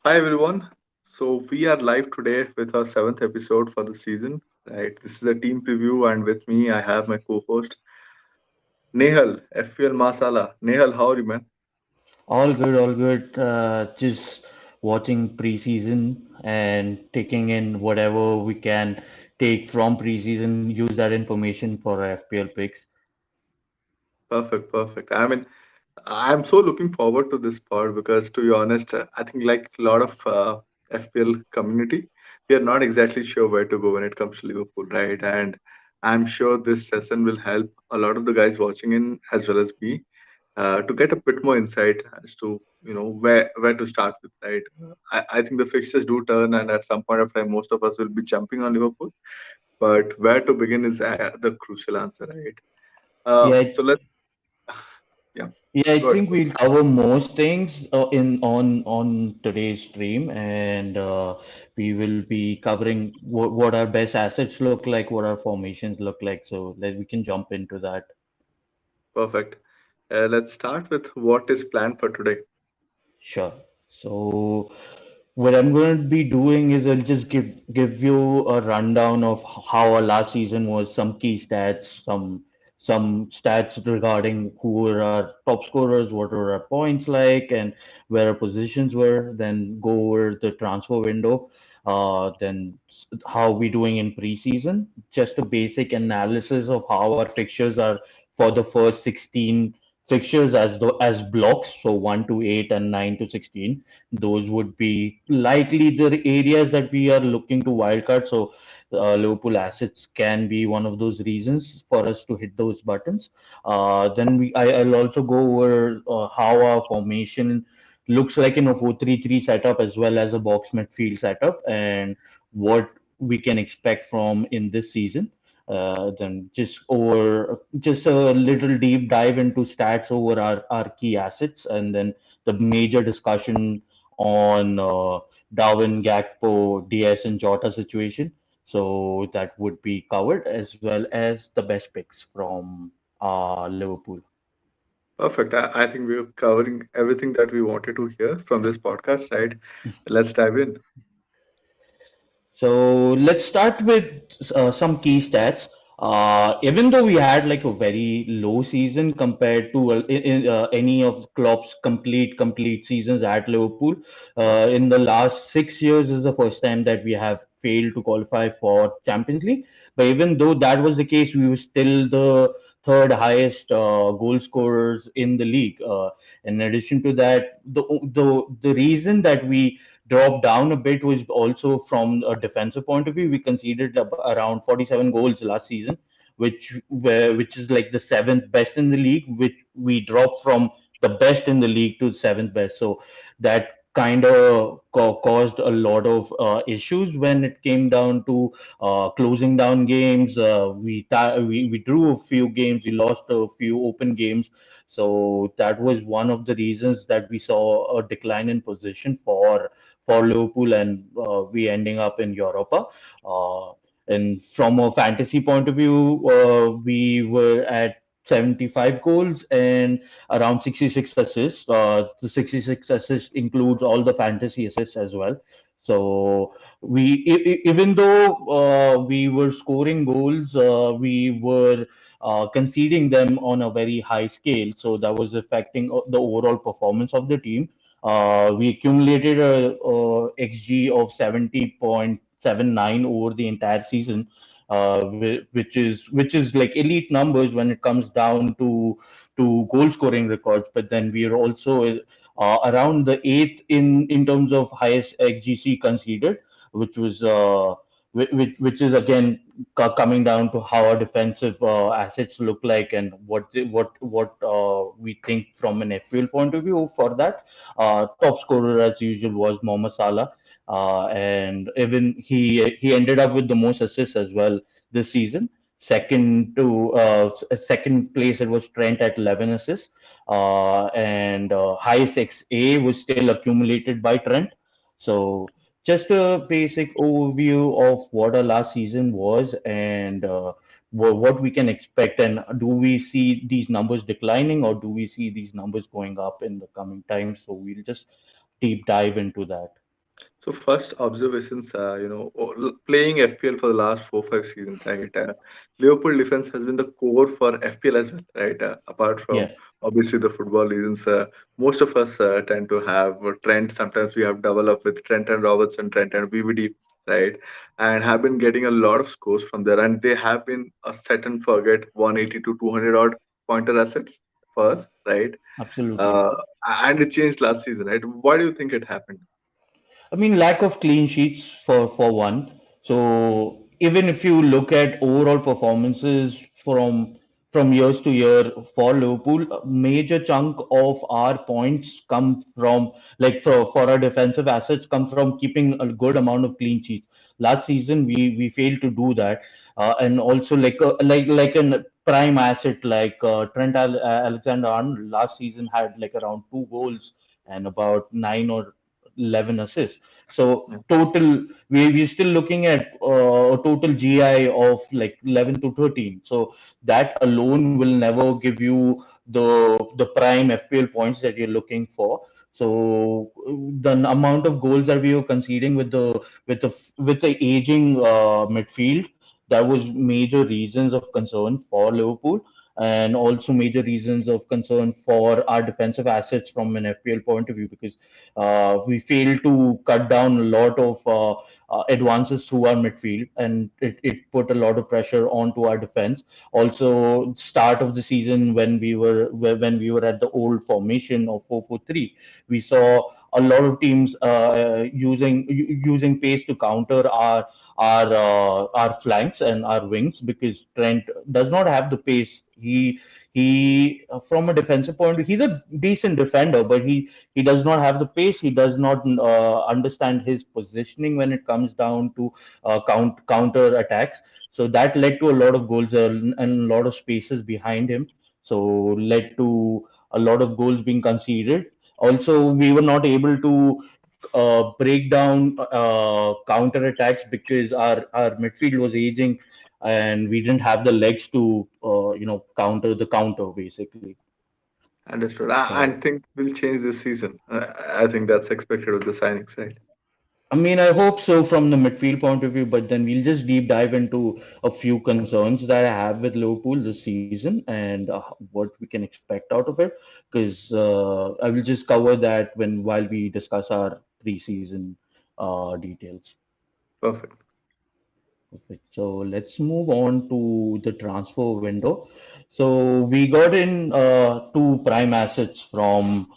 Hi everyone. So we are live today with our seventh episode for the season. Right. This is a team preview, and with me I have my co-host Nehal, FPL Masala. Nehal, how are you, man? All good, all good. Just watching preseason and taking in whatever we can take from preseason, use that information for our FPL picks. Perfect, perfect. I mean, I'm so looking forward to this part because, to be honest, I think like a lot of FPL community, we are not exactly sure where to go when it comes to Liverpool, right? And I'm sure this session will help a lot of the guys watching in as well as me to get a bit more insight as to where to start with, right? I think the fixtures do turn, and at some point of time, most of us will be jumping on Liverpool. But where to begin is the crucial answer, right? Yeah, So let's yeah, yeah, I go ahead. think we'll cover most things in on today's stream, and we will be covering what our best assets look like, what our formations look like, so that we can jump into that. Perfect. Let's start with what is planned for today. Sure. So what I'm going to be doing is I'll just give you a rundown of how our last season was, some key stats, some stats regarding who were our top scorers, what were our points like, and where our positions were. Then go over the transfer window. How we doing in preseason. Just a basic analysis of how our fixtures are for the first 16 fixtures as blocks, so 1 to 8 and 9 to 16. Those would be likely the areas that we are looking to wildcard. So Liverpool assets can be one of those reasons for us to hit those buttons. I'll also go over how our formation looks like in a 4-3-3 setup as well as a box midfield setup, and what we can expect from in this season. Then just a little deep dive into stats over our key assets, and then the major discussion on Darwin, Gakpo, Díaz, and Jota situation. So that would be covered as well as the best picks from Liverpool. Perfect. I think we're covering everything that we wanted to hear from this podcast, right? Let's dive in. So let's start with some key stats. Even though we had like a very low season compared to any of Klopp's complete seasons at Liverpool, in the last 6 years is the first time that we have failed to qualify for Champions League. But even though that was the case, we were still the third highest goal scorers in the league. In addition to that, the reason that we dropped down a bit was also from a defensive point of view. We conceded around 47 goals last season, which is like the seventh best in the league. Which we dropped from the best in the league to seventh best. So that kind of caused a lot of issues when it came down to closing down games. We drew a few games, we lost a few open games, so that was one of the reasons that we saw a decline in position for Liverpool, and we ending up in Europa. Uh, and from a fantasy point of view, we were at 75 goals and around 66 assists. The 66 assists includes all the fantasy assists as well. So even though we were scoring goals, we were conceding them on a very high scale. So that was affecting the overall performance of the team. We accumulated a XG of 70.79 over the entire season, which is like elite numbers when it comes down to goal scoring records. But then we are also around the eighth in terms of highest XGC conceded, which was which is again coming down to how our defensive assets look like, and what we think from an FPL point of view for that. Top scorer as usual was Mohamed Salah, and even he ended up with the most assists as well this season. Second place it was Trent at 11 assists, and highest XA was still accumulated by Trent. So just a basic overview of what our last season was, and what we can expect, and do we see these numbers declining or do we see these numbers going up in the coming times. So we'll just deep dive into that. So first observations, playing FPL for the last 4 5 seasons, right? Liverpool defense has been the core for FPL as well, right? Apart from Yeah, obviously the football reasons, most of us tend to have Trent. Sometimes we have double up with Trent and Robertson, Trent and BVD, right? And have been getting a lot of scores from there, and they have been a set and forget 180 to 200 odd pointer assets for us, right? absolutely. Uh, and it changed last season, right? Why do you think it happened? I mean, lack of clean sheets for one. So even if you look at overall performances from years to year for Liverpool, a major chunk of our points come from like for our defensive assets come from keeping a good amount of clean sheets. Last season we failed to do that, and also like an prime asset like Alexander-Arnold last season had like around 2 goals and about 9 or 11 assists. So total, we're still looking at a total GI of like 11 to 13. So that alone will never give you the prime FPL points that you're looking for. So the amount of goals that we were conceding with the aging midfield, that was major reasons of concern for Liverpool, and also major reasons of concern for our defensive assets from an FPL point of view, because we failed to cut down a lot of advances through our midfield, and it put a lot of pressure onto our defense. Also, start of the season when we were at the old formation of 4-4-3, we saw a lot of teams using pace to counter our flanks and our wings, because Trent does not have the pace. He from a defensive point of view, he's a decent defender, but he does not have the pace. He does not understand his positioning when it comes down to counter attacks. So that led to a lot of goals and a lot of spaces behind him. So led to a lot of goals being conceded. Also, we were not able to break down counter attacks because our midfield was aging, and we didn't have the legs to counter the counter basically. Understood. I So think will change this season. I think that's expected with the signing side. I mean, I hope so from the midfield point of view, but then we'll just deep dive into a few concerns that I have with Liverpool this season and what we can expect out of it. Because I will just cover that while we discuss our preseason details. Perfect. Perfect. So let's move on to the transfer window. So we got in two prime assets from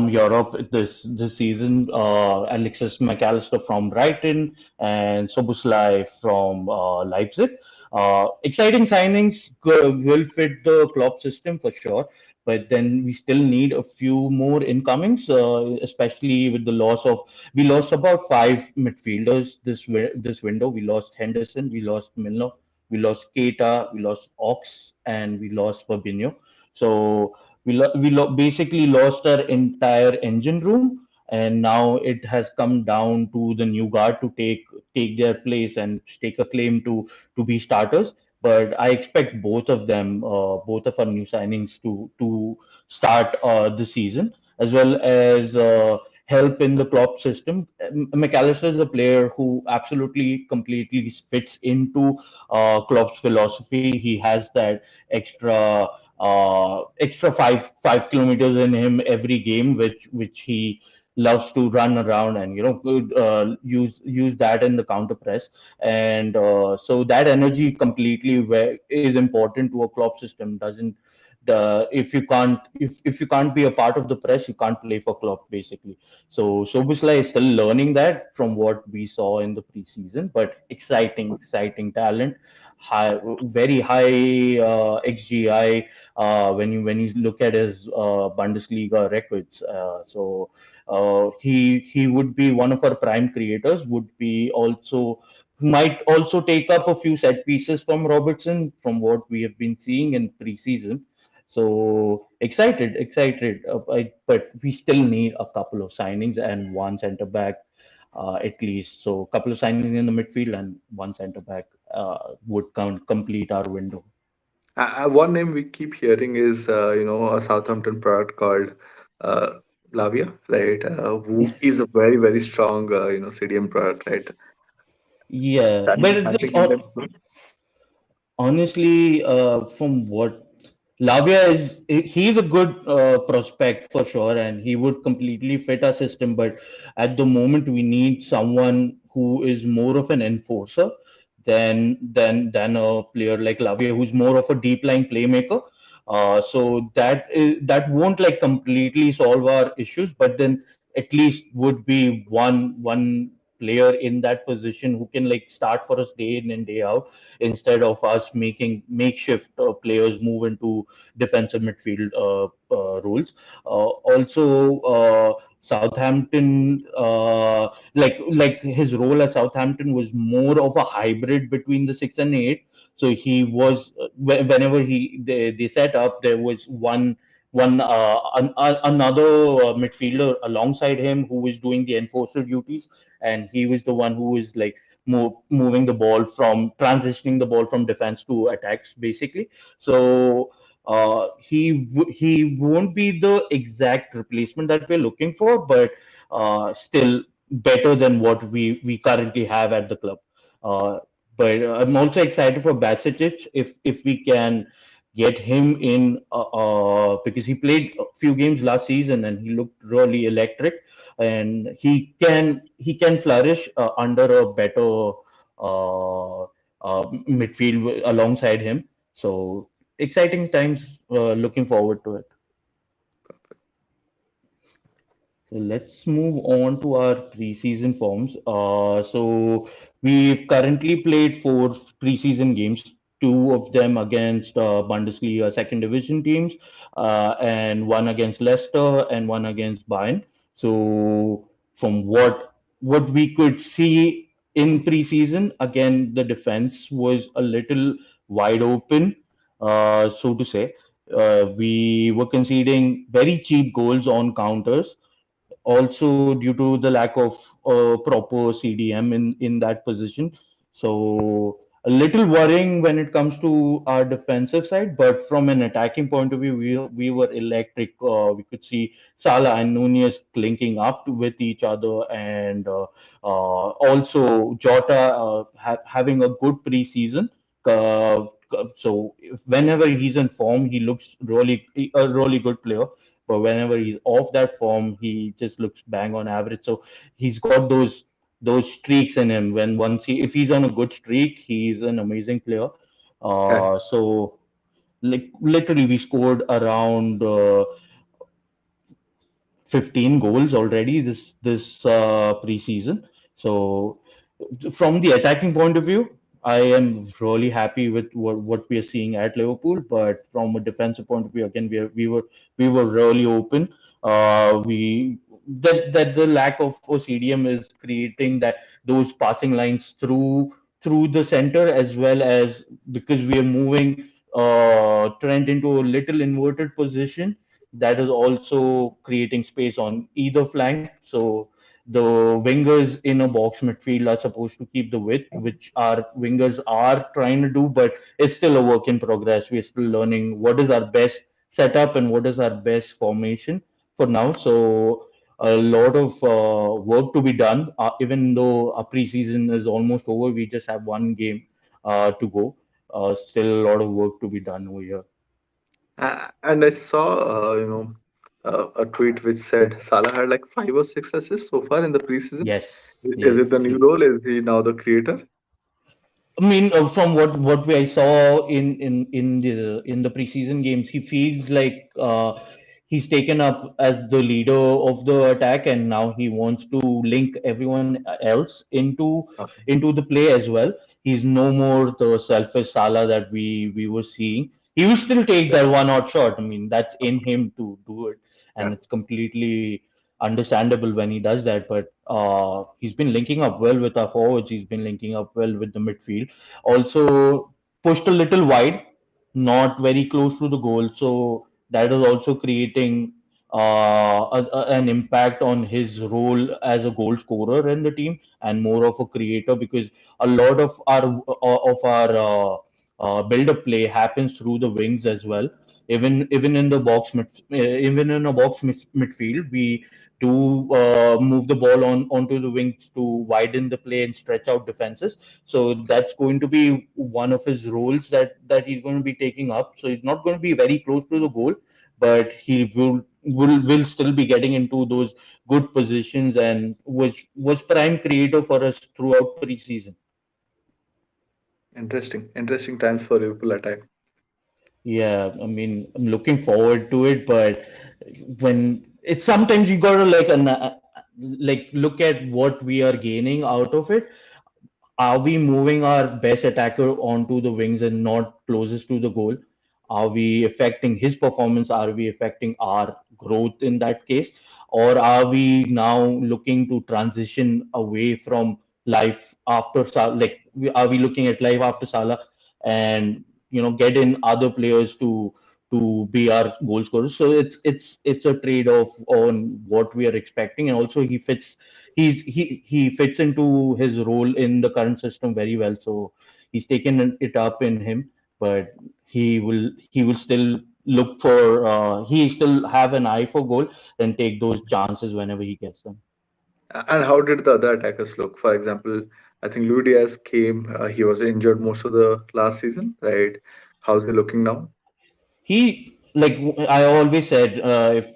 Europe this season. Alexis McAllister from Brighton and Soboslai from Leipzig. Exciting signings, will fit the Klopp system for sure. But then we still need a few more incomings, especially with the loss of we lost about five midfielders this window. We lost Henderson, we lost Milner, we lost Keita, we lost Ox, and we lost Fabinho. So basically lost our entire engine room, and now it has come down to the new guard to take their place and stake a claim to be starters. But I expect both of our new signings to start the season, as well as help in the Klopp system. McAllister is a player who absolutely completely fits into Klopp's philosophy. He has that extra 5 kilometers in him every game, which he loves to run around and use that in the counter press. And so that energy completely is important to a Klopp system. Doesn't if you can't be a part of the press, you can't play for Klopp basically. So Soboslai is still learning that from what we saw in the preseason, but exciting talent, very high XGI when you look at his Bundesliga records. He would be one of our prime creators. Would be also might also take up a few set pieces from Robertson, from what we have been seeing in preseason. So excited. But we still need a couple of signings and one centre back at least. So a couple of signings in the midfield and one centre back would complete our window. One name we keep hearing is a Southampton product called uh, Lavia, right? Who is a very very strong CDM product, right? Yeah, Can but be it's happening like, in them. honestly, from what Lavia is, he's a good prospect for sure, and he would completely fit our system. But at the moment, we need someone who is more of an enforcer than a player like Lavia, who's more of a deep line playmaker. So that won't like completely solve our issues, but then at least would be one player in that position who can like start for us day in and day out, instead of us making makeshift players move into defensive midfield roles. Also, Southampton, like his role at Southampton was more of a hybrid between the 6 and 8. So he was whenever they set up, there was another midfielder alongside him who was doing the enforcer duties, and he was the one who was like moving the ball from transitioning the ball from defense to attacks basically. So he won't be the exact replacement that we're looking for, but still better than what we currently have at the club. uh, but I'm also excited for Basic if we can get him in, because he played a few games last season and he looked really electric, and he can flourish under a better midfield alongside him. So exciting times. Looking forward to it. So let's move on to our preseason forms. So we've currently played four preseason games, two of them against Bundesliga second division teams, and one against Leicester and one against Bayern. So from what we could see in preseason, again the defense was a little wide open, so to say. We were conceding very cheap goals on counters, also due to the lack of proper CDM in that position. So a little worrying when it comes to our defensive side, but from an attacking point of view, we were electric. We could see Salah and Nunez linking up with each other, and also Jota having a good preseason. So whenever he's in form, he looks really a really good player, but whenever he's off that form, he just looks bang on average. So he's got those streaks in him. When once if he's on a good streak, he's an amazing player. Yeah, So like literally, we scored around 15 goals already this preseason. So from the attacking point of view, I am really happy with what we are seeing at Liverpool. But from a defensive point of view, again, we were really open. We that the lack of CDM is creating that those passing lines through the center, as well as because we are moving Trent into a little inverted position, that is also creating space on either flank. So the wingers in a box midfield are supposed to keep the width, which our wingers are trying to do, but it's still a work in progress. We're still learning what is our best setup and what is our best formation for now. So a lot of work to be done. Even though our preseason is almost over, we just have one game to go. Still a lot of work to be done over here. and I saw a tweet which said Salah had like 5 or 6 assists so far in the preseason. Yes, Is it the yes. new role? Is he now the creator? I mean, from what I saw in the preseason games, he feels like he's taken up as the leader of the attack, and now he wants to link everyone else Okay. into the play as well. He's no more the selfish Salah that we were seeing. He will still take Yeah. that one odd shot. I mean, that's in him to do it, Yeah. and it's completely understandable when he does that. But he's been linking up well with our forwards. He's been linking up well with the midfield, also pushed a little wide, not very close to the goal. So that is also creating an impact on his role as a goal scorer in the team and more of a creator, because a lot of our build-up play happens through the wings as well. Even in the even in a midfield, we do move the ball onto the wings to widen the play and stretch out defenses. So that's going to be one of his roles that he's going to be taking up. So he's not going to be very close to the goal, but he will still be getting into those good positions, and was prime creator for us throughout preseason. Interesting times for Liverpool attack. Yeah, I mean, I'm looking forward to it, but when it's sometimes you gotta like look at what we are gaining out of it. Are we moving our best attacker onto the wings and not closest to the goal? Are we affecting his performance? Are we affecting our growth in that case? Or are we now looking to transition away from life after Salah? Like, are we looking at life after Salah and get in other players to be our goal scorers? So it's a trade off on what we are expecting, and also he fits into his role in the current system very well. So he's taken it up in him, but he will still look for he still have an eye for goal and take those chances whenever he gets them. And how did the other attackers look? For example, I think Luis Diaz came. He was injured most of the last season, right? How's he looking now? He, like I always said,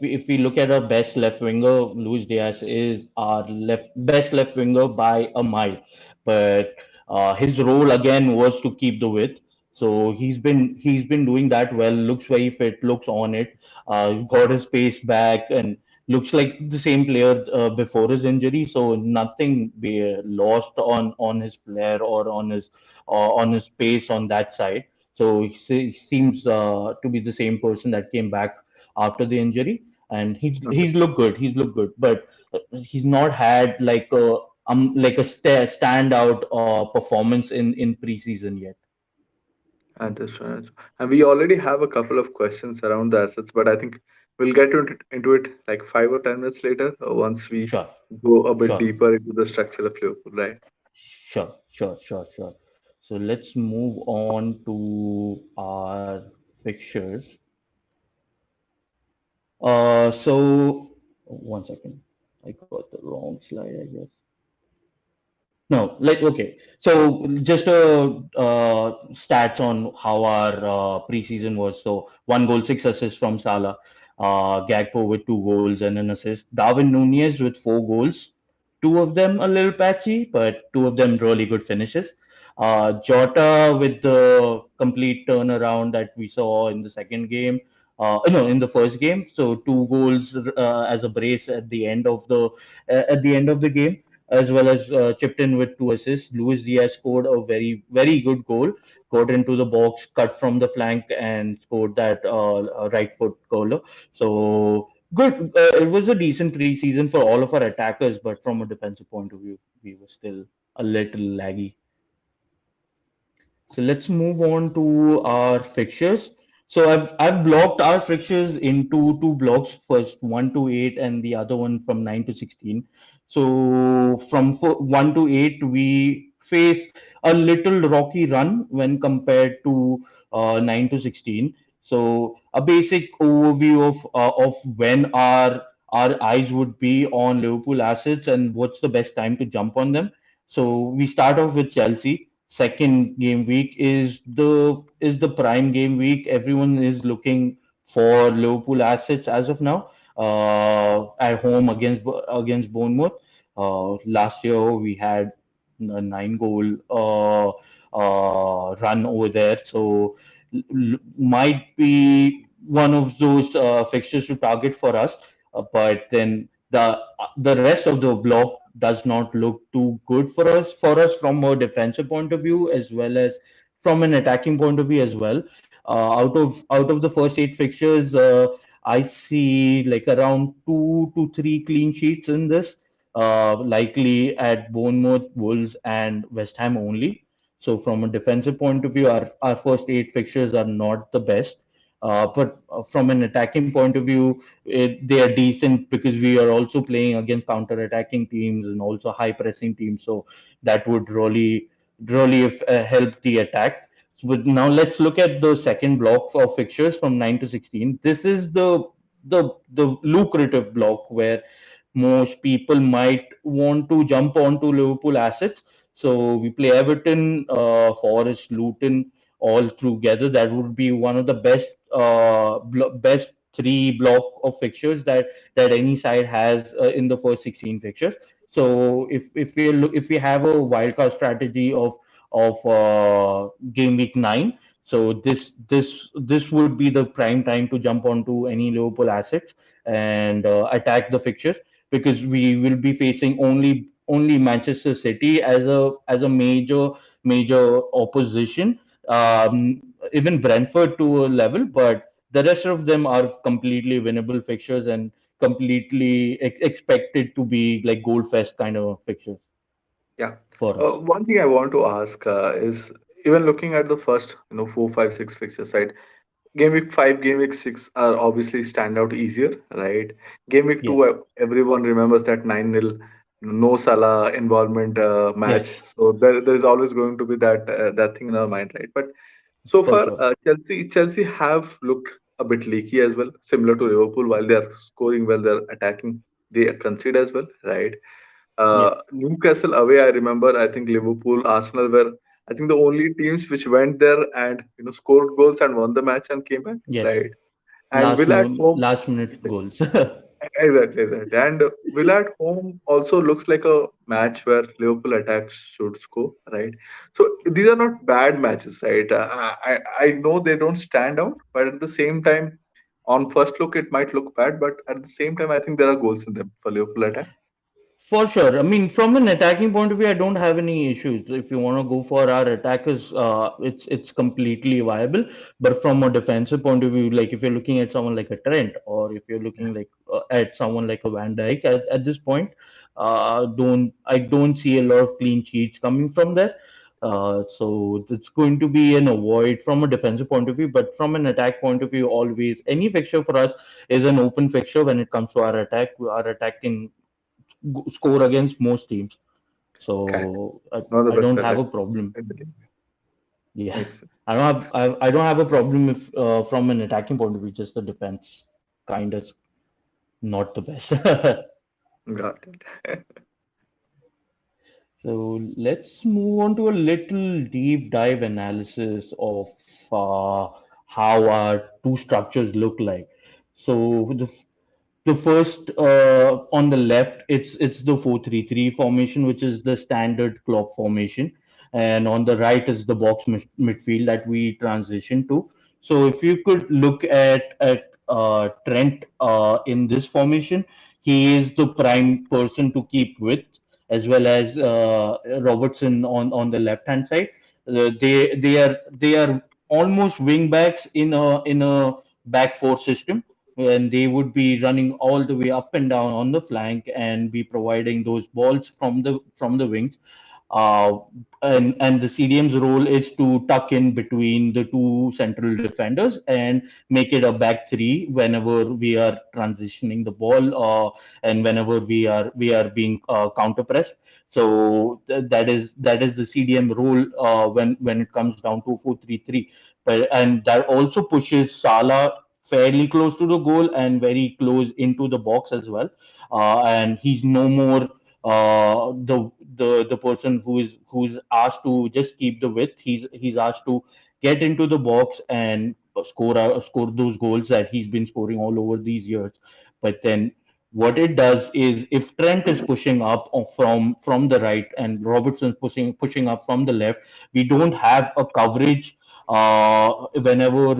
if we look at our best left winger, Luis Diaz is our best left winger by a mile. But his role again was to keep the width. So he's been doing that well. Looks very fit. Looks on it. Got his pace back and looks like the same player before his injury. So nothing be lost on his flair or on his pace on that side. So he seems to be the same person that came back after the injury, and Okay. he's looked good. He's looked good, but he's not had like a standout performance in preseason yet. Understood. And we already have a couple of questions around the assets, but I think we'll get into it like 5 or 10 minutes later, once we Sure, go a bit sure, deeper into the structure of Liverpool, right? sure. So let's move on to our fixtures. So one second, I got the wrong slide, I guess. No, like okay. So just stats on how our preseason was. So 1 goal, 6 assists from Salah. Gakpo with 2 goals and an assist. Darwin Nunez with 4 goals. Two of them a little patchy, but two of them really good finishes. Jota with the complete turnaround that we saw in the second game. No, in the first game. So 2 goals as a brace at the end of the game, as well as chipped in with 2 assists. Luis Diaz scored a very, very good goal, got into the box, cut from the flank, and scored that right foot goal. So good. It was a decent preseason for all of our attackers, but from a defensive point of view, we were still a little laggy. So let's move on to our fixtures. So I've blocked our fixtures into two blocks, first 1 to 8 and the other one from 9 to 16. So from 1 to 8, we face a little rocky run when compared to 9 to 16. So a basic overview of when our eyes would be on Liverpool assets and what's the best time to jump on them. So we start off with Chelsea. Second game week is the prime game week. Everyone is looking for Liverpool assets as of now. At home against Bournemouth. Last year we had a 9 goal run over there, so might be one of those fixtures to target for us. But then the rest of the block does not look too good for us from a defensive point of view, as well as from an attacking point of view as well. Out of the first 8 fixtures, I see like around 2 to 3 clean sheets in this, likely at Bournemouth, Wolves, and West Ham only. So from a defensive point of view, our first 8 fixtures are not the best. But from an attacking point of view, they are decent because we are also playing against counter-attacking teams and also high-pressing teams. So that would really help the attack. But now let's look at the second block of fixtures from 9 to 16. This is the lucrative block where most people might want to jump onto Liverpool assets. So we play Everton, Forest, Luton all together. That would be one of the best three block of fixtures that any side has in the first 16 fixtures. So if we have a wildcard strategy of game week 9, so this would be the prime time to jump onto any Liverpool assets and attack the fixtures, because we will be facing only Manchester City as a major opposition. Even Brentford to a level, but the rest of them are completely winnable fixtures and completely expected to be like goal fest kind of fixtures Yeah. for us. One thing I want to ask is, even looking at the first, 4, 5, 6 fixtures, right? Game week 5, game week 6 are obviously stand out easier, right? Game week Yeah. 2, everyone remembers that 9-0 no Salah involvement match. Yes, So there's always going to be that thing in our mind, right? But so for far, sure. Chelsea have looked a bit leaky as well, similar to Liverpool. While they're scoring well, they're attacking, they concede as well, right? Yeah. Newcastle away, I remember. I think Liverpool, Arsenal were, I think, the only teams which went there and scored goals and won the match and came back, Yes. right? And Villa at home, Last minute goals. exactly. And Villa at home also looks like a match where Liverpool attacks should score, right? So these are not bad matches, right? I know they don't stand out, but at the same time, on first look, it might look bad, but at the same time, I think there are goals in them for Liverpool attack. For sure. I mean, from an attacking point of view, I don't have any issues. If you want to go for our attackers, it's completely viable. But from a defensive point of view, like if you're looking at someone like a Trent, or if you're looking like at someone like a Van Dijk at this point, don't see a lot of clean sheets coming from there. So it's going to be an avoid from a defensive point of view. But from an attack point of view, always any fixture for us is an open fixture when it comes to our attack. Our attack can score against most teams. Correct. So Not the I best don't have attack a problem. in the league. Yeah, Makes sense. I don't have a problem if from an attacking point of view, just the defense kind of not the best. Got it. So let's move on to a little deep dive analysis of uh, how our two structures look like. So the first on the left, it's the 4-3-3 formation, which is the standard Klopp formation, and on the right is the box midfield that we transition to. So if you could look at Trent in this formation, he is the prime person to keep with, as well as Robertson on the left hand side. They are almost wing backs in a back four system, and they would be running all the way up and down on the flank and be providing those balls from the wings. Uh, and the CDM's role is to tuck in between the two central defenders and make it a back three whenever we are transitioning the ball, and whenever we are being counter pressed. So that is the CDM role when it comes down to 4-3-3. But and that also pushes Salah fairly close to the goal and very close into the box as well. And he's no more the person who's asked to just keep the width. He's asked to get into the box and score those goals that he's been scoring all over these years. But then what it does is, if Trent is pushing up from the right and Robertson's pushing up from the left, we don't have a coverage whenever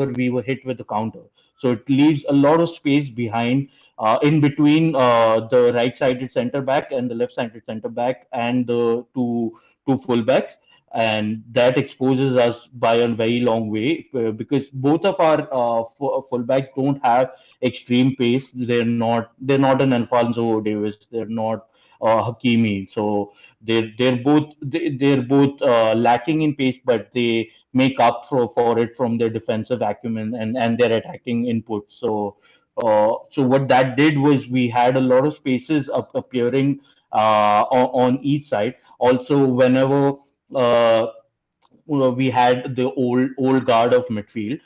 we were hit with the counter. So it leaves a lot of space behind, in between the right-sided centre back and the left-sided centre back and the two fullbacks, and that exposes us by a very long way, because both of our fullbacks don't have extreme pace. They're not an Alfonso Davis. They're not Hakimi. So they're both lacking in pace, but they make up for it from their defensive acumen and their attacking input. So what that did was we had a lot of spaces appearing on each side. Also, whenever uh, we had the old guard of midfield.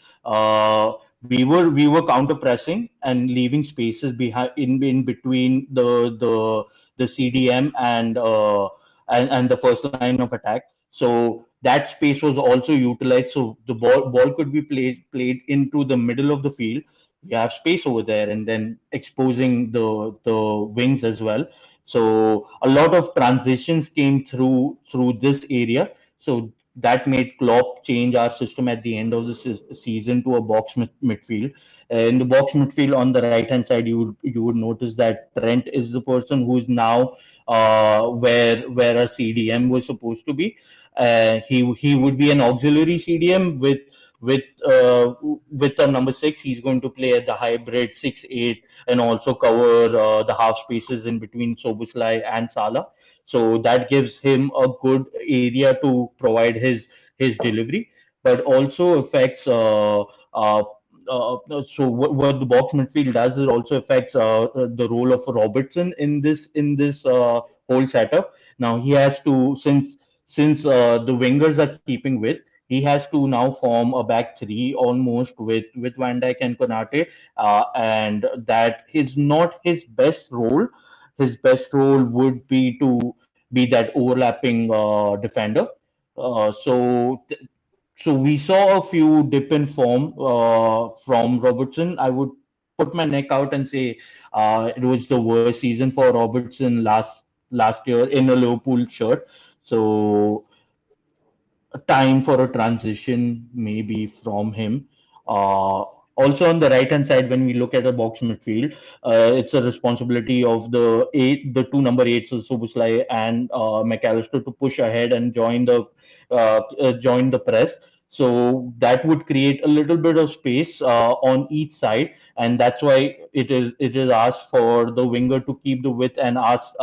We were counter pressing and leaving spaces behind in between the CDM and the first line of attack. So that space was also utilized. So the ball could be played into the middle of the field. We have space over there, and then exposing the wings as well. So a lot of transitions came through this area. So that made Klopp change our system at the end of the season to a box midfield. In the box midfield on the right hand side, you would notice that Trent is the person who is now where a CDM was supposed to be. He would be an auxiliary CDM with uh, with a number six. He's going to play at the hybrid 6-8 and also cover the half spaces in between Soboslai and Salah. So that gives him a good area to provide his delivery, but also affects. So what the box midfield does is also affects the role of Robertson in this whole setup. Now he has to since the wingers are keeping with, he has to now form a back three almost with Van Dijk and Konate, and that is not his best role. His best role would be to be that overlapping defender. So we saw a few dip in form from Robertson. I would put my neck out and say it was the worst season for Robertson last year in a Liverpool shirt. So a time for a transition maybe from him. Also on the right hand side, when we look at the box midfield, it's a responsibility of the two number eights, Soboslai and McAllister, to push ahead and join the press. So that would create a little bit of space on each side, and that's why it is asked for the winger to keep the width and asked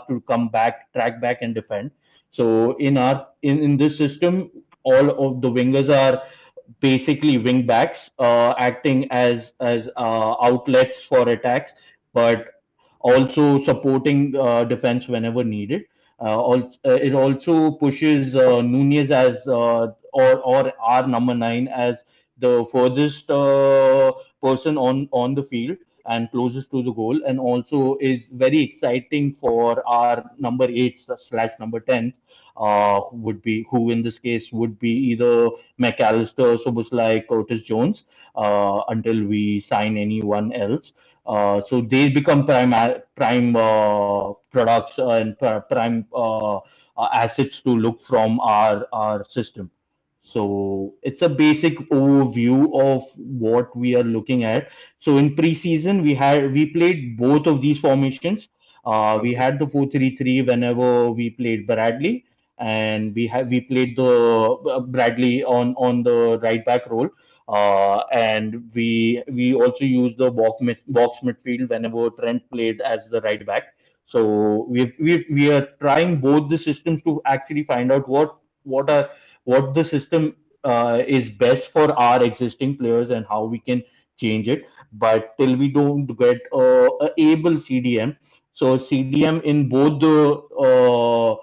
to come back, track back, and defend. So in this system, all of the wingers are basically wing backs, acting as outlets for attacks, but also supporting defense whenever needed. It also pushes Nunez as or our number nine as the furthest person on the field and closest to the goal, and also is very exciting for our number eight slash number 10, who in this case would be either McAllister, Soboslai, Curtis Jones, until we sign anyone else. So they become prime products and prime assets to look from our system. So it's a basic overview of what we are looking at. So in preseason, we played both of these formations. We Okay. had the 4-3-3 whenever we played Bradley, and we played the Bradley on the right back role. And we also used the box midfield whenever Trent played as the right back. So we are trying both the systems to actually find out what are what the system is best for our existing players and how we can change it. But till we don't get a able CDM, so CDM in both the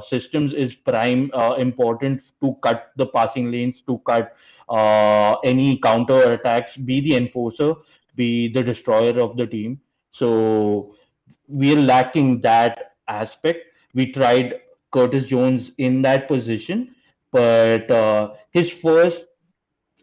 systems is prime important to cut the passing lanes, to cut any counter attacks, be the enforcer, be the destroyer of the team. So we're lacking that aspect. We tried Curtis Jones in that position, but his first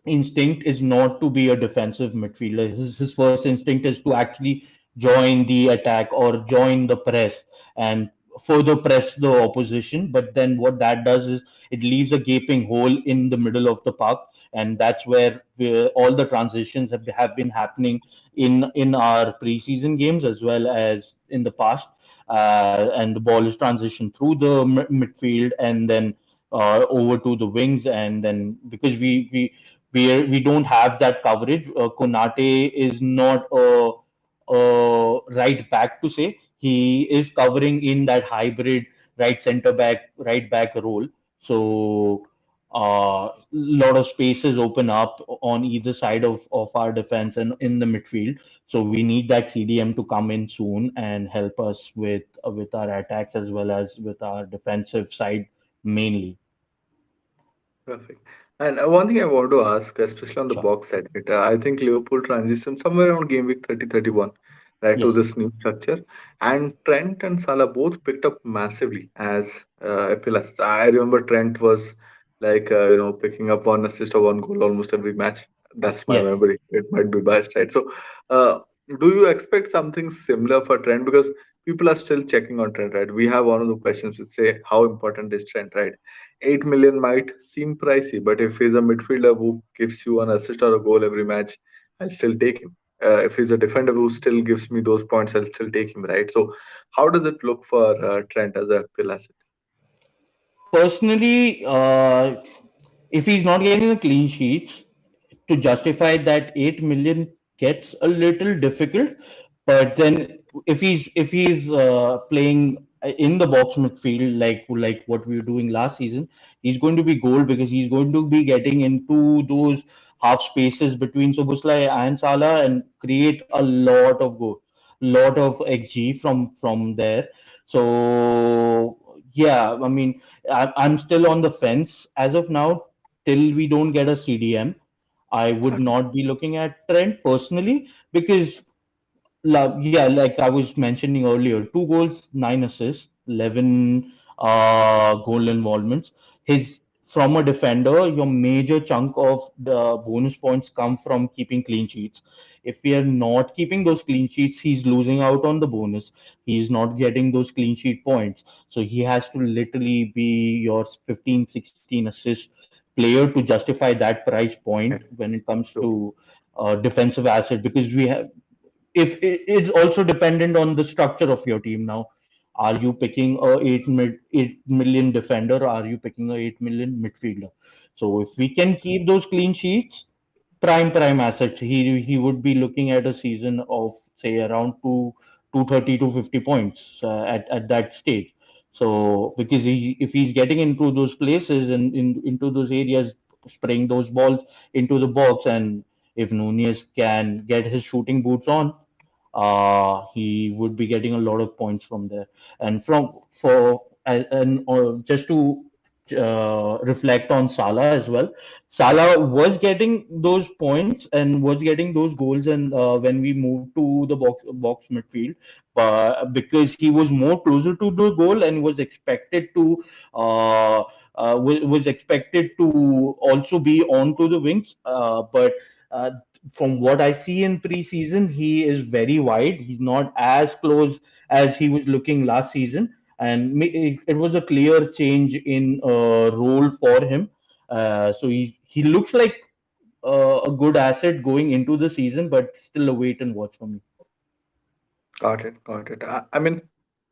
instinct is not to be a defensive midfielder. His first instinct is to actually join the attack or join the press and further press the opposition. But then what that does is it leaves a gaping hole in the middle of the park, and that's where all the transitions have been happening in our preseason games as well as in the past. And the ball is transitioned through the midfield and then over to the wings, and then because we don't have that coverage. Konate is not a right back to say. He is covering in that hybrid right center back, right back role. So a lot of spaces open up on either side of our defense and in the midfield. So we need that CDM to come in soon and help us with our attacks as well as with our defensive side mainly. Perfect. And one thing I want to ask, especially on the Sure. box side, right, I think Liverpool transitioned somewhere around game week 30-31, right, to Yes. this new structure. And Trent and Salah both picked up massively as FPL assists. I remember Trent was like, picking up one assist or one goal almost every match. That's my Yes. memory. It might be biased, right? So, uh, do you expect something similar for Trent? Because people are still checking on Trent, right? We have one of the questions which say, how important is Trent, right? 8 million might seem pricey, but if he's a midfielder who gives you an assist or a goal every match, I'll still take him. If he's a defender who still gives me those points, I'll still take him, right? So, how does it look for Trent as a FPL asset? Personally, if he's not getting the clean sheets, to justify that 8 million gets a little difficult. But then if he's playing in the box midfield like what we were doing last season, he's going to be gold because he's going to be getting into those half spaces between Soboslai and Salah and create a lot of goal, lot of XG from there. So yeah, I mean, I'm still on the fence as of now till we don't get a CDM. I would Okay. not be looking at Trent personally because, yeah, like I was mentioning earlier, 2 goals, 9 assists, 11 goal involvements. His From a defender, your major chunk of the bonus points come from keeping clean sheets. If we are not keeping those clean sheets, he's losing out on the bonus. He's not getting those clean sheet points. So he has to literally be your 15, 16 assist player to justify that price point Yeah, when it comes true. to defensive asset because we have if it's also dependent on the structure of your team now. Are you picking a 8 million defender, or are you picking a 8 million midfielder? So if we can keep those clean sheets, prime asset, he would be looking at a season of say around 230 to 50 points at that stage. So because if he's getting into those places and into those areas, spraying those balls into the box, and if Nunez can get his shooting boots on, he would be getting a lot of points from there. And from for and just to reflect on Salah as well. Salah was getting those points and was getting those goals, and when we moved to the box midfield, but because he was more closer to the goal and was expected to was expected to also be onto the wings, but uh, from what I see in preseason, he is very wide. He's not as close as he was looking last season, and it was a clear change in role for him. So he looks like a good asset going into the season, but still a wait and watch for me. Got it. Got it. I mean,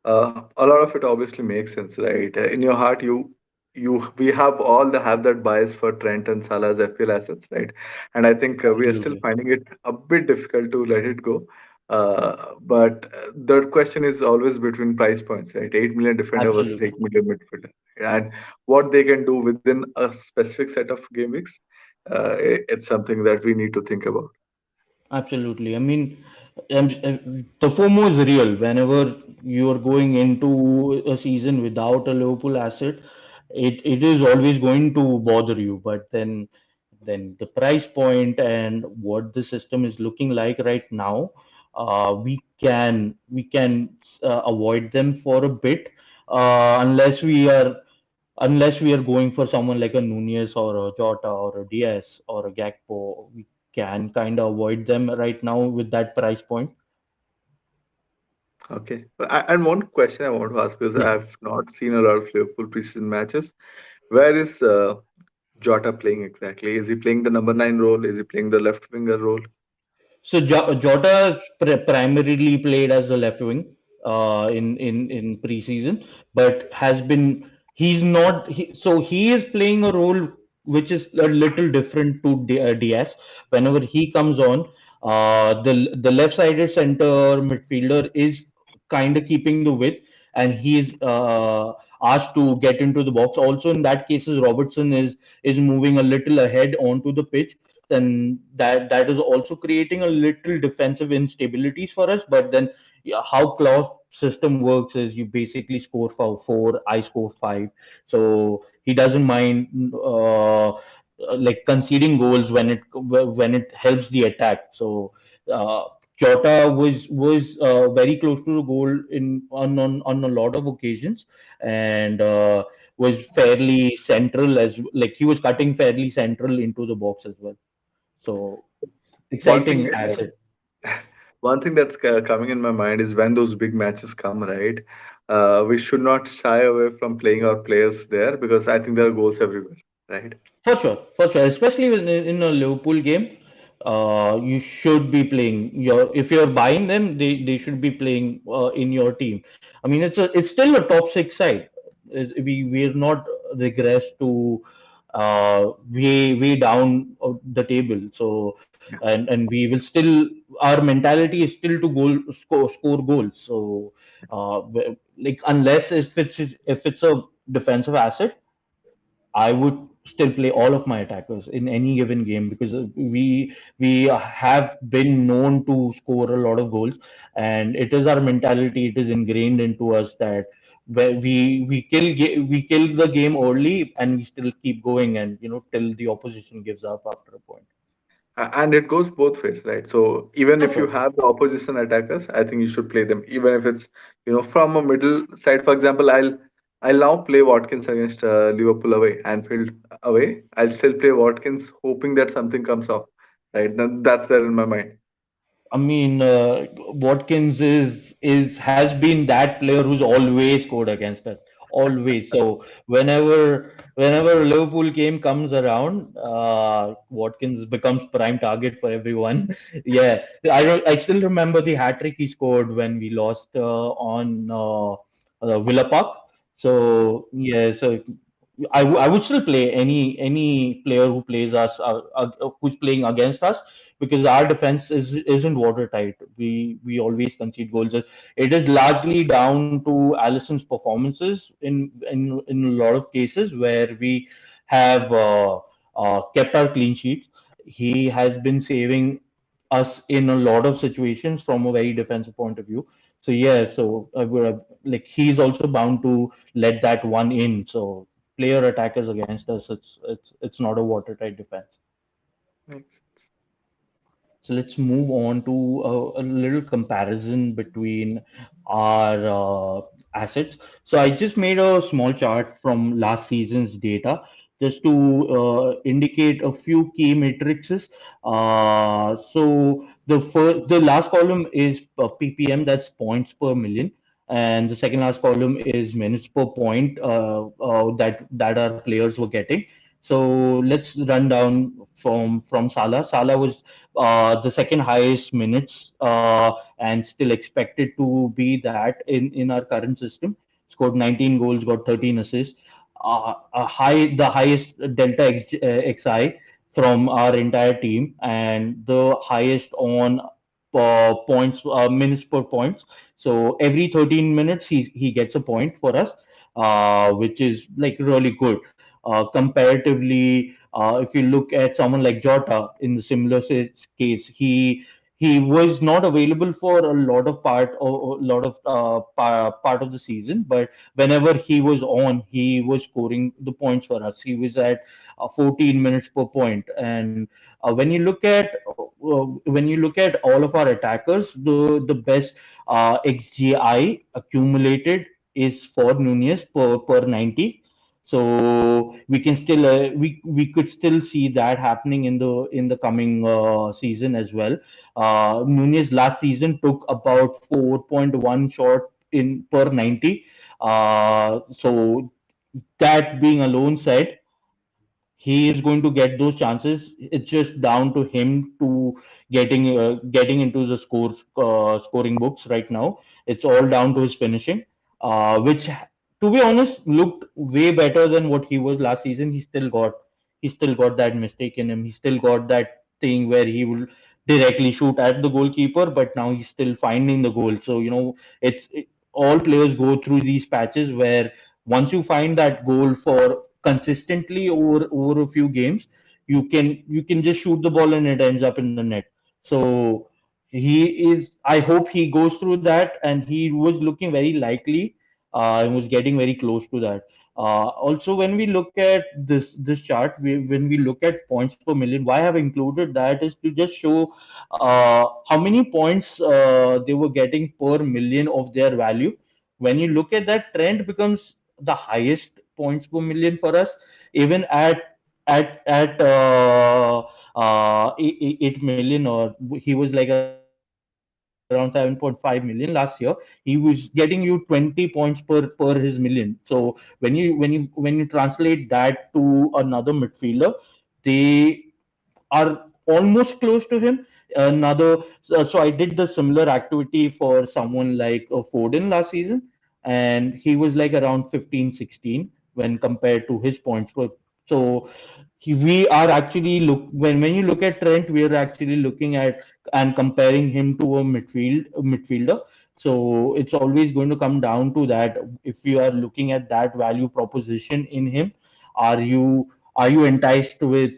a lot of it obviously makes sense, right? In your heart, we have that bias for Trent and Salah as FPL assets, right? And I think we are still Absolutely, finding it a bit difficult to let it go. But the question is always between price points, right? 8 million defender versus absolutely. 8 million midfielder, and what they can do within a specific set of game weeks. It's something that we need to think about. Absolutely. I mean, the FOMO is real. Whenever you are going into a season without a Liverpool asset, it is always going to bother you. But then the price point and what the system is looking like right now, we can avoid them for a bit, unless we are going for someone like a Nunez or a Jota or a Diaz or a Gakpo. We can kind of avoid them right now with that price point. Okay. And one question I want to ask because Yeah. I've not seen a lot of Liverpool preseason matches. Where is Jota playing exactly? Is he playing the number 9 role? Is he playing the left winger role? So Jota primarily played as a left wing in preseason, but has been he's not so he is playing a role which is a little different to Diaz. Whenever he comes on, the left-sided center midfielder is kind of keeping the width, and he is asked to get into the box. Also, in that cases, Robertson is moving a little ahead onto the pitch, then that is also creating a little defensive instabilities for us. But then yeah, how Klopp system works is you basically score for four, I score five. So he doesn't mind like conceding goals when it helps the attack. So uh, Jota was very close to the goal in on a lot of occasions, and was fairly central as like he was cutting fairly central into the box as well. So One thing exciting asset. One thing that's coming in my mind is when those big matches come, right? We should not shy away from playing our players there because I think there are goals everywhere, right? For sure. Especially in a Liverpool game, you should be playing your. If you're buying them, they should be playing in your team. I mean, it's still a top six side. We're not regressed to way down the table. So and we will still, our mentality is still to score goals. So like unless if it's a defensive asset, I would still play all of my attackers in any given game because we have been known to score a lot of goals, and it is our mentality. It is ingrained into us that where we kill the game early and we still keep going, and till the opposition gives up after a point. And it goes both ways, right? So even For if you sure. have the opposition attackers, I think you should play them, even if it's from a middle side. For example, I'll now play Watkins against Liverpool away, Anfield away. I'll still play Watkins, hoping that something comes off, right? That's there in my mind. I mean, Watkins is has been that player who's always scored against us, always. So whenever Liverpool game comes around, Watkins becomes prime target for everyone. Yeah, I still remember the hat trick he scored when we lost on Villa Park. So yeah, so I would still play any player who plays us who's playing against us, because our defense isn't watertight. We always concede goals. It is largely down to Alisson's performances in a lot of cases where we have kept our clean sheets. He has been saving us in a lot of situations from a very defensive point of view. So yeah, so like he's also bound to let that one in. So player attackers against us, it's not a watertight defense. Makes So let's move on to a little comparison between our assets. So I just made a small chart from last season's data just to indicate a few key matrices. So the last column is PPM, that's points per million, and the second last column is minutes per point that our players were getting. So let's run down from Salah. Salah was the second highest minutes, and still expected to be that in our current system. Scored 19 goals, got 13 assists. The highest Delta XI from our entire team, and the highest on points, minutes per points. So every 13 minutes, he gets a point for us, which is like really good. Comparatively, if you look at someone like Jota in the similar case, he was not available for a lot of part of the season, but whenever he was on, he was scoring the points for us. He was at 14 minutes per point, and when you look at all of our attackers, the best XGI accumulated is for Nunez per 90. So we can still we could still see that happening in the coming season as well. Nunez last season took about 4.1 shot in per 90. So that being alone said, he is going to get those chances. It's just down to him to getting into the scoring books right now. It's all down to his finishing, which, to be honest, looked way better than what he was last season. He still got that mistake in him. He still got that thing where he will directly shoot at the goalkeeper, but now he's still finding the goal. So all players go through these patches where once you find that goal for consistently over a few games, you can just shoot the ball and it ends up in the net. So he is. I hope he goes through that, and he was looking very likely. And was getting very close to that. Also, when we look at this chart, when we look at points per million, why I have included that is to just show how many points they were getting per million of their value. When you look at that, Trent becomes the highest points per million for us, even at 8 million, or he was like around 7.5 million last year. He was getting you 20 points per his million. So when you translate that to another midfielder, they are almost close to him. Another, so I did the similar activity for someone like Foden last season, and he was like around 15, 16 when compared to his points. So we are actually look when you look at Trent, we are actually looking at and comparing him to a midfielder. So it's always going to come down to that. If you are looking at that value proposition in him, are you enticed with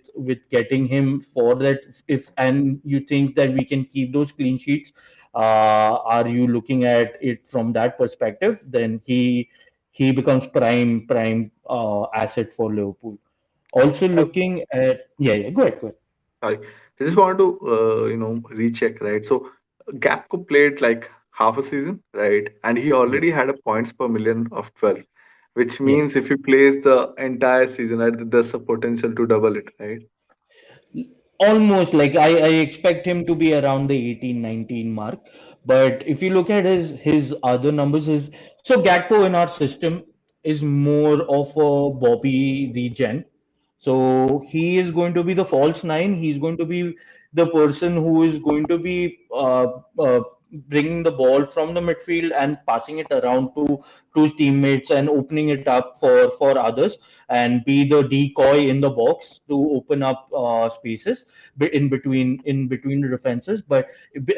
getting him for that? If and you think that we can keep those clean sheets, are you looking at it from that perspective? Then he becomes asset for Liverpool. Also Uh, looking at, yeah, go ahead, go ahead. Sorry, I just want to recheck, right? So Gapco played like half a season, right? And he Yeah, already had a points per million of 12, which yes. means if he plays the entire season, right, there's a potential to double it, right? Almost like I expect him to be around the 18, 19 mark. But if you look at his other numbers, his so Gakpo in our system is more of a Bobby regen. So he is going to be the false nine. He's going to be the person who is going to be bringing the ball from the midfield and passing it around to his teammates and opening it up for others, and be the decoy in the box to open up spaces in between the defenses. But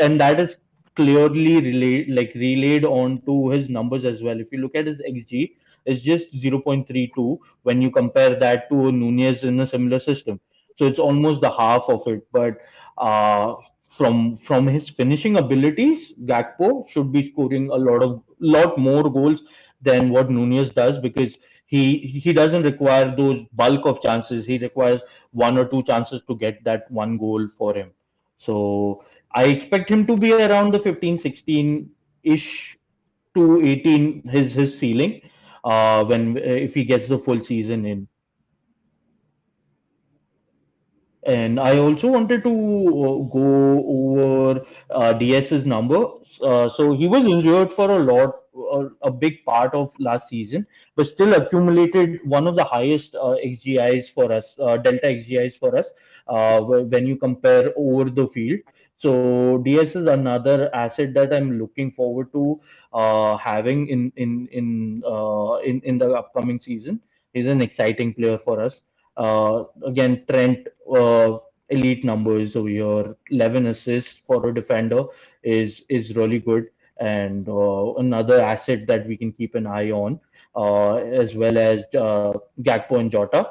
and that is clearly relayed on to his numbers as well. If you look at his xg, it's just 0.32 when you compare that to Nunez in a similar system. So it's almost the half of it. But uh, from his finishing abilities, Gakpo should be scoring a lot more goals than what Nunez does, because he doesn't require those bulk of chances. He requires one or two chances to get that one goal for him. So I expect him to be around the 15, 16 ish to 18, his ceiling, when if he gets the full season in. And I also wanted to go over DS's number. So he was injured for a big part of last season, but still accumulated one of the highest XGIs for us, Delta XGIs for us, when you compare over the field. So DS is another asset that I'm looking forward to having in the upcoming season. He's an exciting player for us. Again, Trent, elite numbers over here. 11 assists for a defender is really good, and another asset that we can keep an eye on, as well as Gakpo and Jota.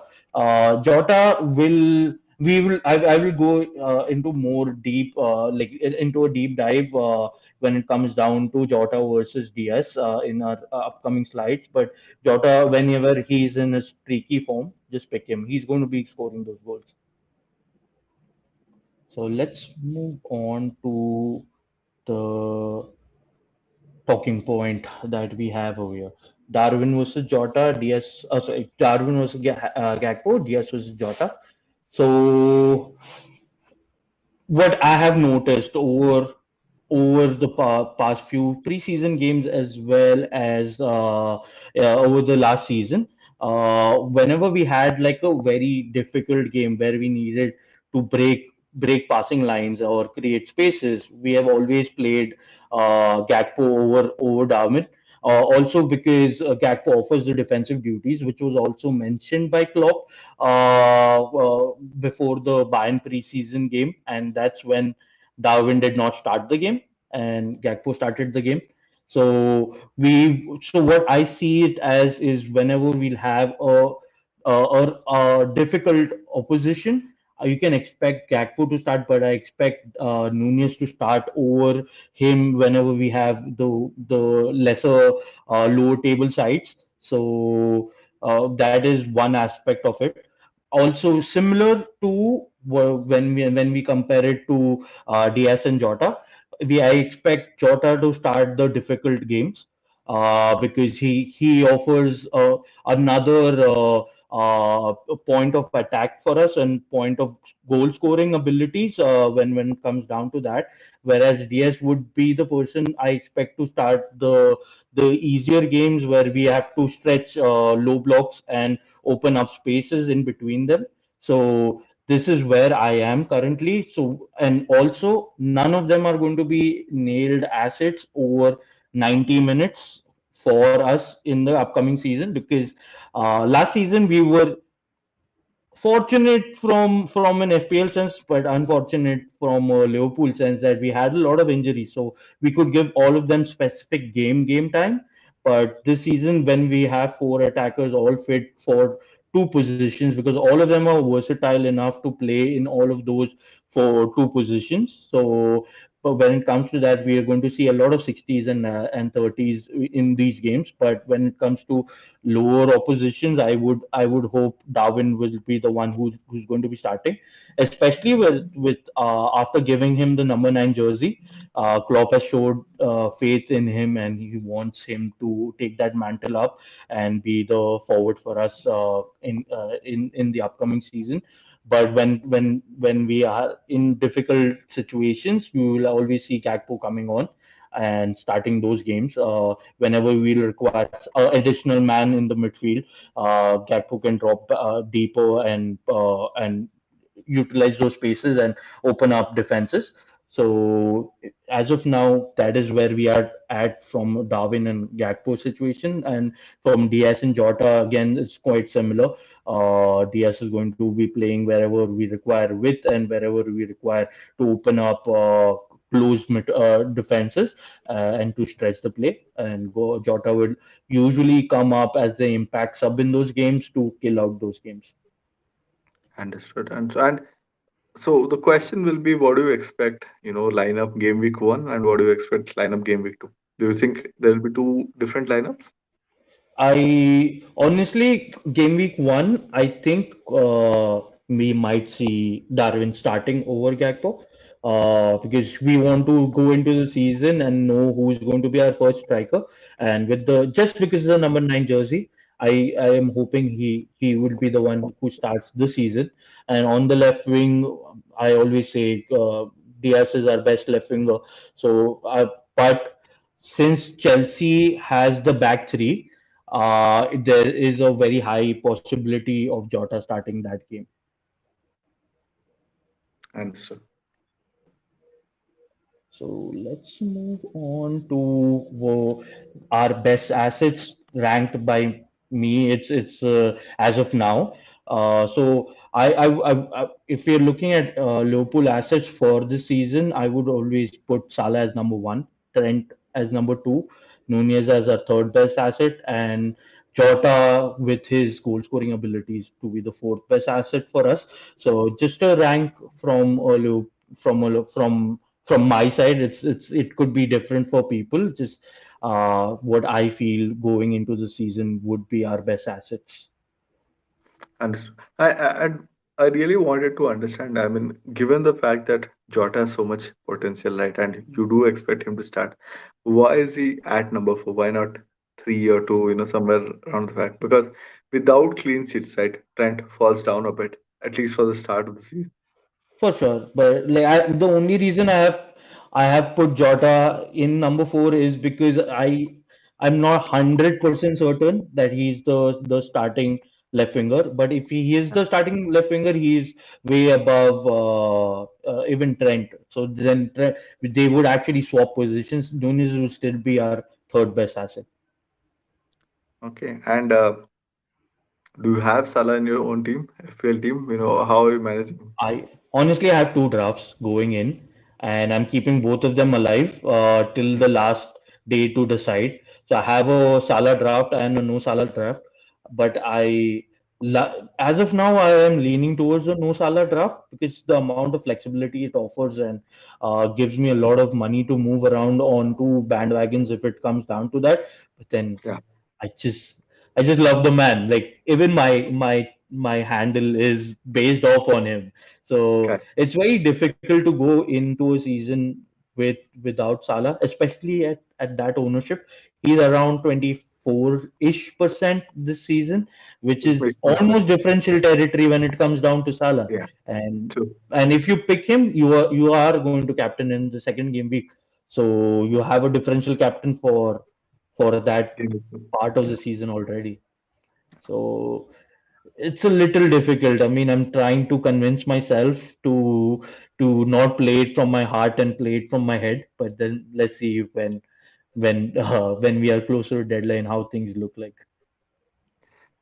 Jota will we will I will go into more deep into a deep dive when it comes down to Jota versus Diaz in our upcoming slides. But Jota, whenever he's in a streaky form, just pick him. He's going to be scoring those goals. So let's move on to the talking point that we have over here. Darwin versus Jota, Diaz. Sorry, Darwin versus Gakpo, Diaz versus Jota. So what I have noticed over the past few preseason games, as well as over the last season, whenever we had like a very difficult game where we needed to break passing lines or create spaces, we have always played Gakpo over Darwin. Also because Gakpo offers the defensive duties, which was also mentioned by Klopp before the Bayern preseason game, and that's when Darwin did not start the game and Gakpo started the game. So what I see it as is whenever we'll have a difficult opposition, you can expect Gakpo to start, but I expect Nunez to start over him whenever we have the lesser lower table sides. So that is one aspect of it. Also, similar to when we compare it to Diaz and Jota, I expect Jota to start the difficult games because he offers another point of attack for us and point of goal scoring abilities when it comes down to that. Whereas Diaz would be the person I expect to start the easier games where we have to stretch low blocks and open up spaces in between them. So this is where I am currently. So, and also none of them are going to be nailed assets over 90 minutes for us in the upcoming season because last season we were fortunate from an FPL sense, but unfortunate from a Liverpool sense that we had a lot of injuries. So we could give all of them specific game time. But this season, when we have four attackers all fit for two positions, because all of them are versatile enough to play in all of those for two positions. So but when it comes to that, we are going to see a lot of 60s and 30s in these games. But when it comes to lower oppositions, I would hope Darwin will be the one who's going to be starting, especially with after giving him the number 9 jersey. Klopp has showed faith in him, and he wants him to take that mantle up and be the forward for us in the upcoming season. But when we are in difficult situations, we will always see Gakpo coming on and starting those games. Whenever we'll require additional man in the midfield, Gakpo can drop deeper and utilize those spaces and open up defenses. So as of now, that is where we are at from Darwin and Gakpo situation, and from Diaz and Jota again, it's quite similar. Diaz is going to be playing wherever we require width and wherever we require to open up closed defenses and to stretch the play. And Jota will usually come up as the impact sub in those games to kill out those games. Understood. And so the question will be, what do you expect, lineup game week 1, and what do you expect lineup game week 2? Do you think there will be two different lineups? I honestly, game week one, I think we might see Darwin starting over Gakpo because we want to go into the season and know who's going to be our first striker. And with the just because it's a number 9 jersey, I am hoping he would be the one who starts the season. And on the left wing, I always say Diaz is our best left winger. So, but since Chelsea has the back three, there is a very high possibility of Jota starting that game. Understood. So let's move on to our best assets ranked by me. It's as of now. So if you're looking at Liverpool assets for this season, I would always put Salah as number one, Trent as number two, Nunez as our third best asset, and Jota with his goal scoring abilities to be the fourth best asset for us. So just a rank from my side, it could be different for people. Just what I feel going into the season would be our best assets. Understood. And I really wanted to understand. I mean, given the fact that Jota has so much potential, right, and you do expect him to start, why is he at number 4? Why not 3 or 2? Somewhere around the fact, because without clean sheets, right, Trent falls down a bit, at least for the start of the season. For sure, but like the only reason I have put Jota in number 4 is because I'm not 100% certain that he's the starting left winger. But if he is the starting left winger, he's way above even Trent. So then they would actually swap positions. Nunes will still be our third best asset. Okay. And do you have Salah in your own team, FPL team? How are you managing? I honestly I have two drafts going in, and I'm keeping both of them alive till the last day to decide. So I have a Salah draft and a no Salah draft, but I As of now, I am leaning towards the no Salah draft because the amount of flexibility it offers and gives me a lot of money to move around on two bandwagons if it comes down to that. But then Yeah. I just I just love the man. Like even my handle is based off on him. So Okay. it's very difficult to go into a season without Salah, especially at that ownership. He's around 24-ish% this season, which It is makes sense. almost differential territory when it comes down to Salah. Yeah. And True. and if you pick him, you are going to captain in the second game week. So you have a differential captain for that Yeah. part of the season already. So it's a little difficult. I mean, I'm trying to convince myself to not play it from my heart and play it from my head. But then let's see when we are closer to deadline how things look like.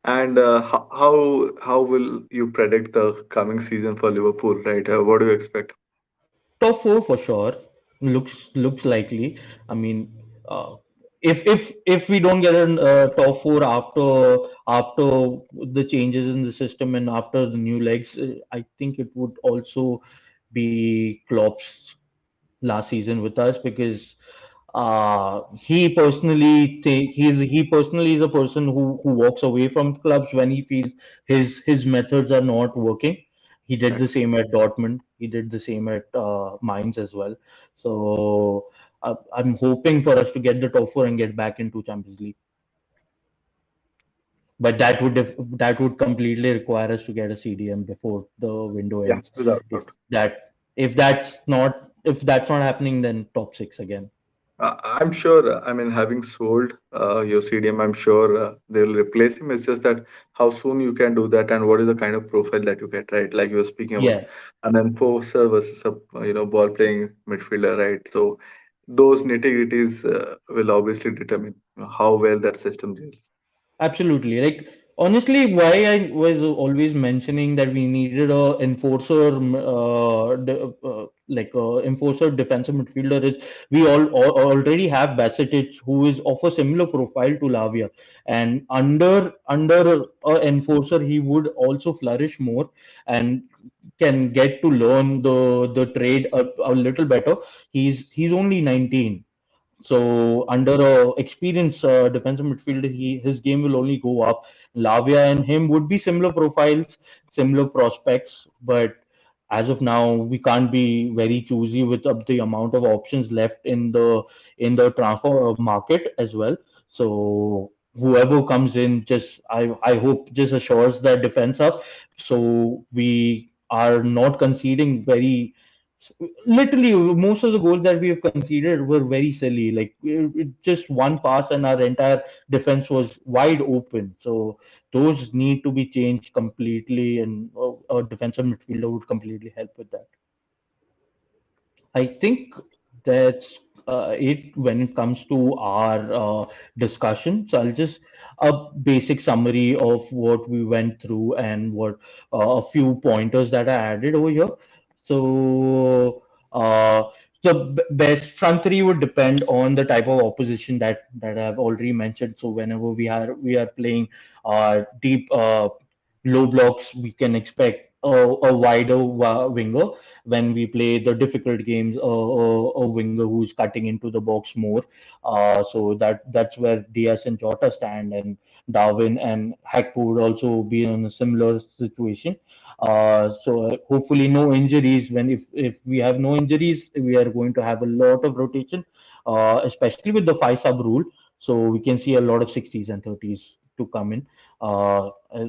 And how will you predict the coming season for Liverpool? Right? What do you expect? Top four for sure looks likely. I mean, if we don't get a top four after the changes in the system and after the new legs, I think it would also be Klopp's last season with us because he personally is a person who walks away from clubs when he feels his methods are not working. He did Right. the same at Dortmund. He did the same at Mainz as well. So I'm hoping for us to get the top four and get back into Champions League. But that would completely require us to get a CDM before the window Yeah, ends. without If doubt. if that's not happening, then top six again. I'm sure. I mean, having sold your CDM, I'm sure they'll replace him. It's just that how soon you can do that, and what is the kind of profile that you get, right? Like you were speaking about Yeah, an enforcer versus a ball playing midfielder, right? So those nitty-gritties will obviously determine how well that system deals. absolutely. Like honestly, why I was always mentioning that we needed a enforcer, enforcer defensive midfielder is we already have Bacetic, who is of a similar profile to Lavia, and under a enforcer he would also flourish more and can get to learn the trade a little better. He's only 19. So under a experienced defensive midfielder, his game will only go up. Lavia and him would be similar profiles, similar prospects, but as of now, we can't be very choosy with the amount of options left in the transfer market as well. So whoever comes in, just I hope just assures that defense up, so we are not conceding very literally most of the goals that we have conceded were very silly, like just one pass and our entire defense was wide open. So those need to be changed completely, and a defensive midfielder would completely help with that. I think that's it when it comes to our discussion. So I'll just a basic summary of what we went through and what a few pointers that I added over here. So the best front three would depend on the type of opposition that I've already mentioned. So whenever we are playing deep low blocks, we can expect a wider winger. When we play the difficult games, a winger who's cutting into the box more. So that's where Díaz and Jota stand, and Darwin and Gakpo would also be in a similar situation. So hopefully no injuries. If we have no injuries, we are going to have a lot of rotation, especially with the five sub rule. So we can see a lot of 60s and 30s to come in.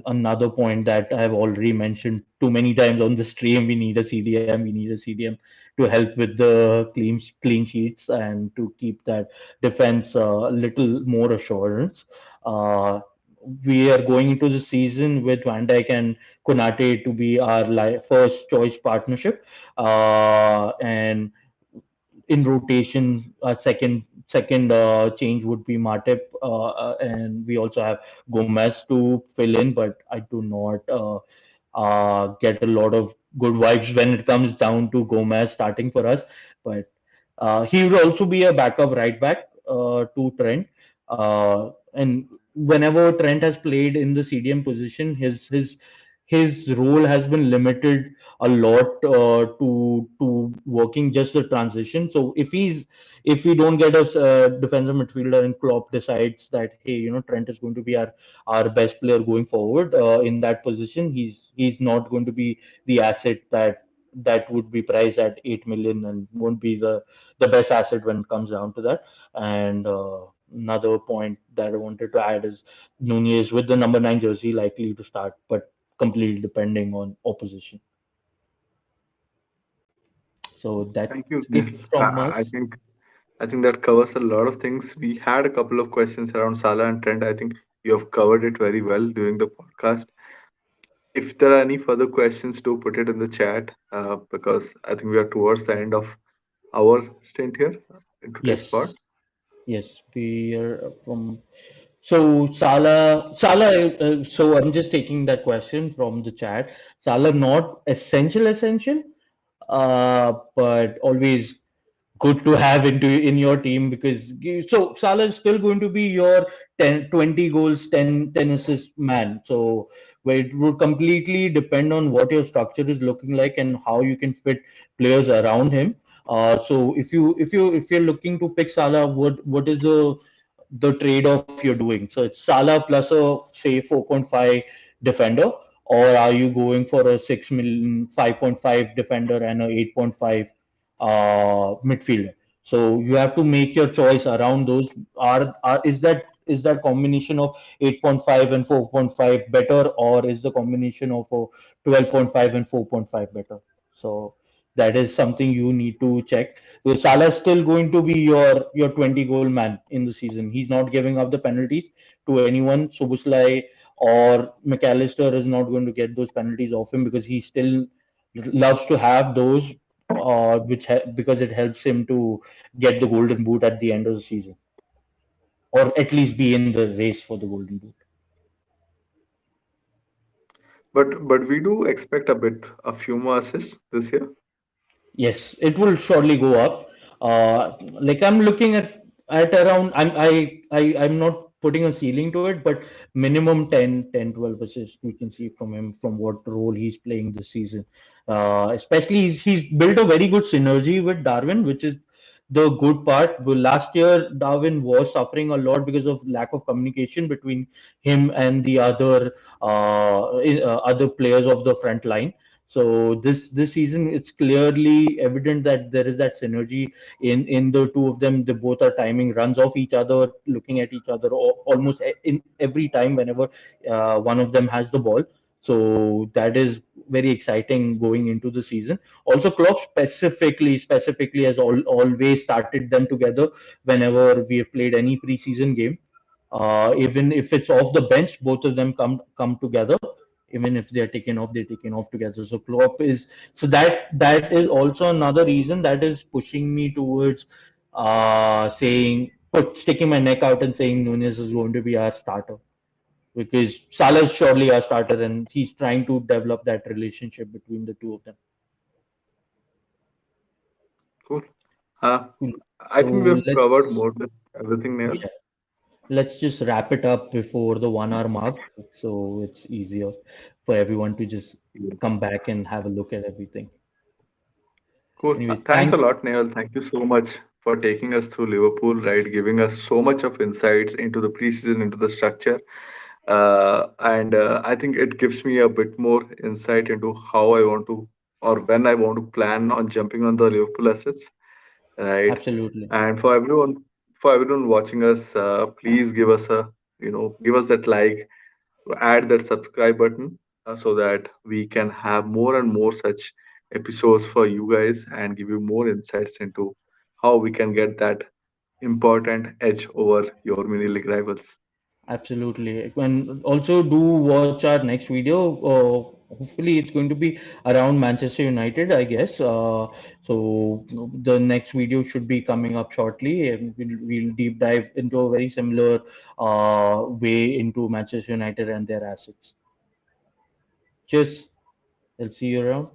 Another point that I've already mentioned too many times on the stream, we need a CDM. We need a CDM to help with the clean sheets and to keep that defense a little more assurance. Uh, we are going into the season with Van Dijk and Konate to be our first choice partnership, and in rotation, second change would be Matip, and we also have Gomez to fill in, but I do not get a lot of good vibes when it comes down to Gomez starting for us. But he would also be a backup right back to Trent, and whenever Trent has played in the CDM position, his role has been limited a lot to working just the transition. So if we don't get a defensive midfielder and Klopp decides that, hey, Trent is going to be our best player going forward in that position, he's not going to be the asset that would be priced at 8 million and won't be the best asset when it comes down to that. And another point that I wanted to add is Nunez with the number 9 jersey likely to start, but completely depending on opposition. So that's Thank you, it Neil. from I us. think that covers a lot of things. We had a couple of questions around Salah and Trent. I think you have covered it very well during the podcast. If there are any further questions, do put it in the chat because I think we are towards the end of our stint here in today's Yes, pod. yes, we are from. So Salah. So I'm just taking that question from the chat. Salah not essential, but always good to have in your team because so Salah is still going to be your 10, 20 goals, 10 assists man. So where it would completely depend on what your structure is looking like and how you can fit players around him. So if you're looking to pick Salah, what is the trade-off you're doing? So it's Salah plus a say 4.5 defender, or are you going for a 6 million 5.5 defender and a 8.5 midfielder? So you have to make your choice around those. Is that combination of 8.5 and 4.5 better, or is the combination of a 12.5 and 4.5 better? So that is something you need to check. Because Salah is still going to be your 20 goal man in the season. He's not giving up the penalties to anyone. Soboslai or McAllister is not going to get those penalties off him because he still loves to have those, because it helps him to get the golden boot at the end of the season, or at least be in the race for the golden boot. But we do expect a few more assists this year. Yes, it will surely go up. Like I'm looking at around. I'm not putting a ceiling to it, but minimum 12 assists we can see from him from what role he's playing this season. Especially he's built a very good synergy with Darwin, which is the good part. But last year, Darwin was suffering a lot because of lack of communication between him and the other players of the front line. So this season, it's clearly evident that there is that synergy in the two of them. They both are timing runs off each other, looking at each other almost in every time whenever one of them has the ball. So that is very exciting going into the season. Also, Klopp specifically has always started them together whenever we have played any preseason game. Even if it's off the bench, both of them come together. Even if they're taken off, they're taken off together. So Klopp is so that is also another reason that is pushing me towards sticking my neck out and saying Nunez is going to be our starter, because Salah is surely our starter and he's trying to develop that relationship between the two of them. Cool. Uh, Cool. I So think we have covered let's more than everything, Neil. yeah, let's just wrap it up before the 1 hour mark, so it's easier for everyone to just Yeah. come back and have a look at everything. Cool. Anyways, Thanks a lot, Nehal. Thank you so much for taking us through Liverpool, right? Giving us so much of insights into the preseason, into the structure. And I think it gives me a bit more insight into how I want to or when I want to plan on jumping on the Liverpool assets, right? absolutely. And for everyone watching us, please give us give us that like, add that subscribe button so that we can have more and more such episodes for you guys and give you more insights into how we can get that important edge over your mini league rivals. Absolutely. And also do watch our next video. Hopefully, it's going to be around Manchester United, I guess. So the next video should be coming up shortly, and we'll deep dive into a very similar way into Manchester United and their assets. Just, I'll see you around.